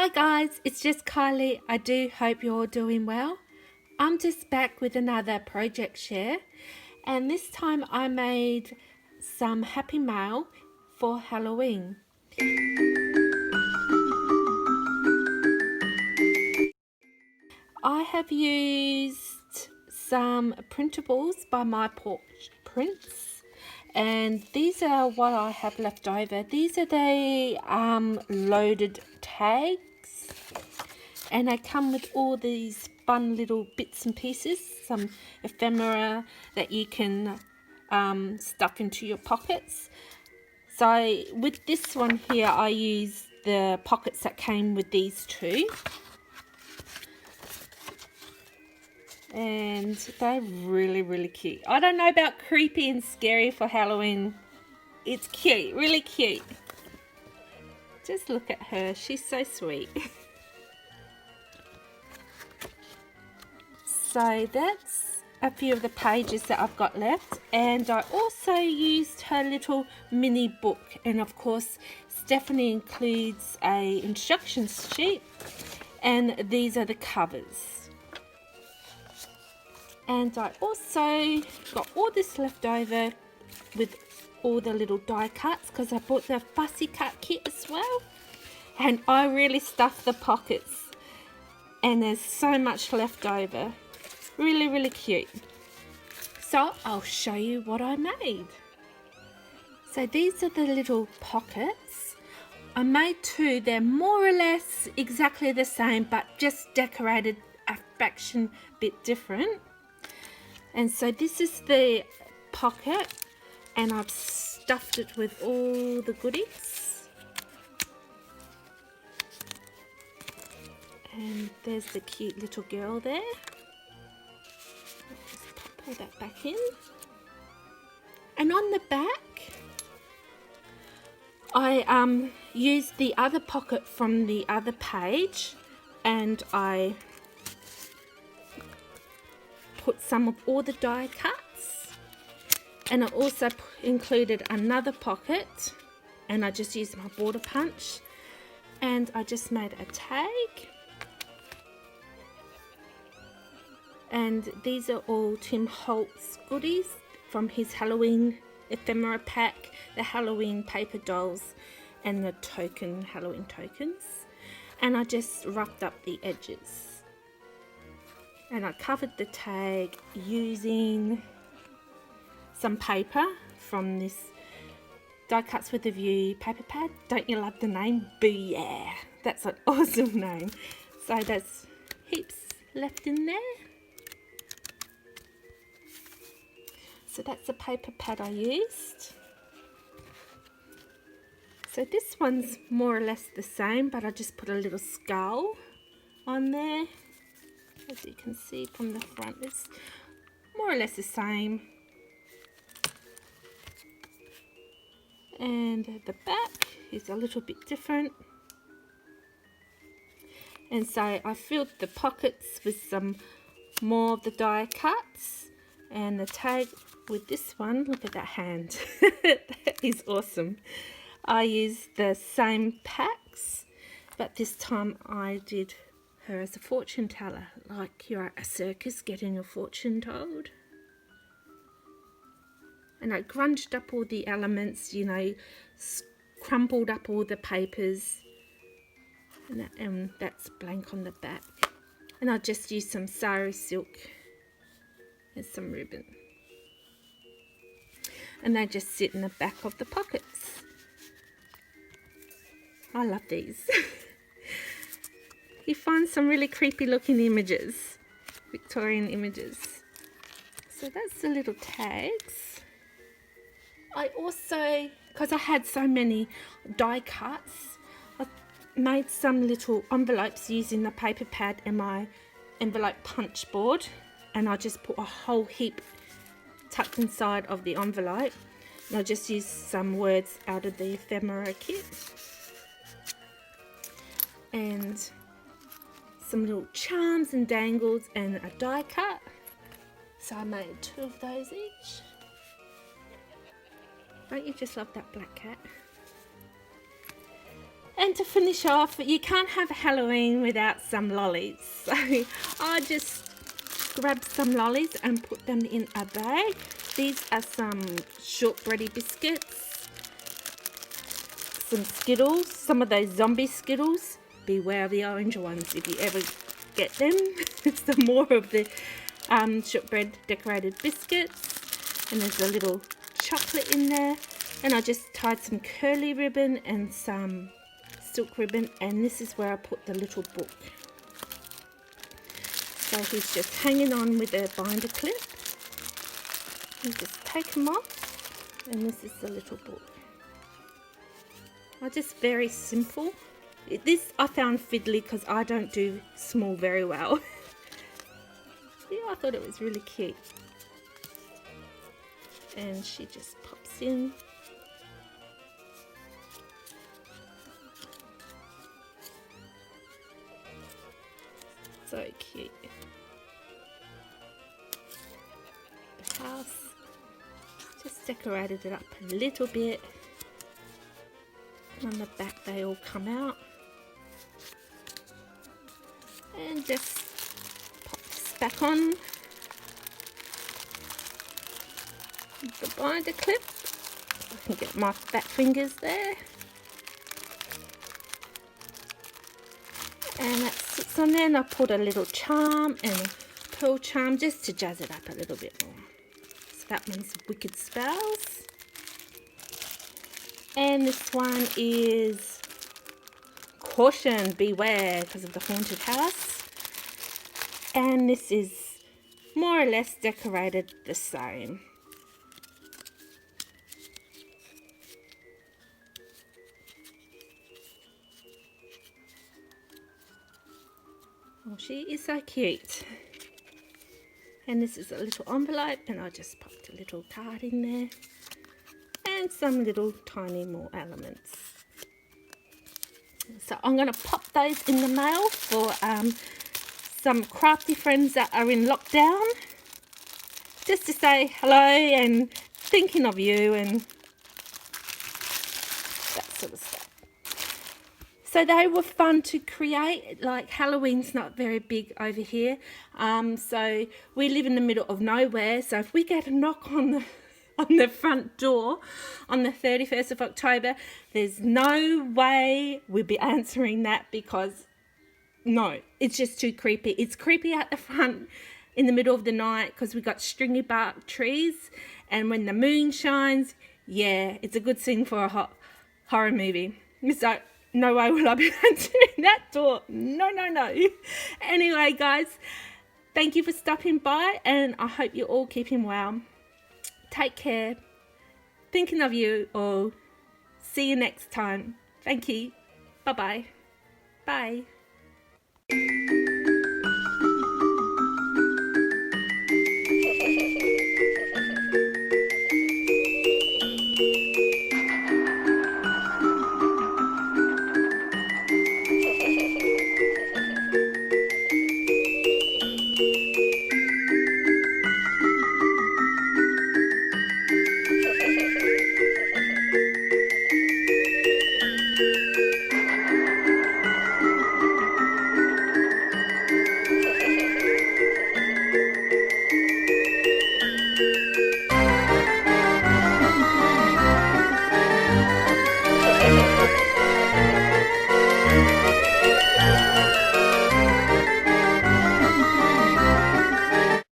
Hi guys, it's just Kylie. I do hope you're all doing well. I'm just back with another project share, and this time I made some happy mail for Halloween. I have used some printables by My Porch Prints, and these are what I have left over. These are the loaded tags, and they come with all these fun little bits and pieces, some ephemera that you can stuff into your pockets. So with this one here, I used the pockets that came with these two, and they're really cute. I don't know about creepy and scary for Halloween. It's cute, really cute. Just look at her, she's so sweet. So that's a few of the pages that I've got left, and I also used her little mini book, and of course Stephanie includes a instructions sheet, and these are the covers. And I also got all this left over with all the little die cuts because I bought the Fussy cut kit as well, and I really stuffed the pockets, and there's so much left over. Really cute. So I'll show you what I made. So these are the little pockets. I made two. They're more or less exactly the same, but just decorated a fraction bit different. And so this is the pocket, and I've stuffed it with all the goodies. And there's the cute little girl there. Pull that back in, and on the back I used the other pocket from the other page, and I put some of all the die cuts, and I also included another pocket, and I just used my border punch, and I just made a tag. And these are all Tim Holtz goodies from his Halloween ephemera pack, the Halloween paper dolls, and the Halloween tokens. And I just roughed up the edges. And I covered the tag using some paper from this Die Cuts with a View paper pad. Don't you love the name? Booyah! That's an awesome name. So there's heaps left in there. So that's the paper pad I used. So this one's more or less the same, but I just put a little skull on there. As you can see from the front, it's more or less the same. And the back is a little bit different. And so I filled the pockets with some more of the die cuts, and the tag with this one, look at that hand. That is awesome. I used the same packs, but this time I did her as a fortune teller, like you're at a circus getting your fortune told. And I grunged up all the elements, you know, crumpled up all the papers, and that's blank on the back. And I just used some sari silk and some ribbon. And they just sit in the back of the pockets. I love these. You find some really creepy looking images, Victorian images. So that's the little tags. I also, because I had so many die cuts, I made some little envelopes using the paper pad and my envelope punch board, and I just put a whole heap tucked inside of the envelope, and I just used some words out of the ephemera kit and some little charms and dangles and a die cut. So I made two of those each. Don't you just love that black cat? And to finish off, you can't have Halloween without some lollies. So I just grabbed some lollies and put them in a bag. These are some shortbready biscuits, some Skittles, some of those zombie Skittles. Beware of the orange ones if you ever get them. Some more of the shortbread decorated biscuits. And there's a little chocolate in there. And I just tied some curly ribbon and some silk ribbon. And this is where I put the little book. So he's just hanging on with a binder clip. You just take them off. And this is the little book. Are just very simple. This I found fiddly because I don't do small very well. Yeah, I thought it was really cute. And she just pops in. So cute. The house. Just decorated it up a little bit. And on the back they all come out. And just pop this back on the binder clip. I can get my fat fingers there. And that sits on there, and I put a little charm and a pearl charm just to jazz it up a little bit more. So that one's Wicked Spells. And this one is Caution, Beware, because of the haunted house. And this is more or less decorated the same. Oh, she is so cute. And this is a little envelope, and I just popped a little card in there. And some little tiny more elements. So I'm going to pop those in the mail for some crafty friends that are in lockdown. Just to say hello and thinking of you and that sort of stuff. So they were fun to create. Like Halloween's not very big over here. So we live in the middle of nowhere. So if we get a knock on the front door on the 31st of October, there's no way we'll be answering that, because no, it's just too creepy. It's creepy out the front in the middle of the night because we've got stringy bark trees, and when the moon shines, yeah, it's a good scene for a horror movie. So no way will I be answering that door. No, no, no. Anyway, guys, thank you for stopping by, and I hope you're all keeping well. Take care. Thinking of you all. See you next time. Thank you. Bye-bye. Bye.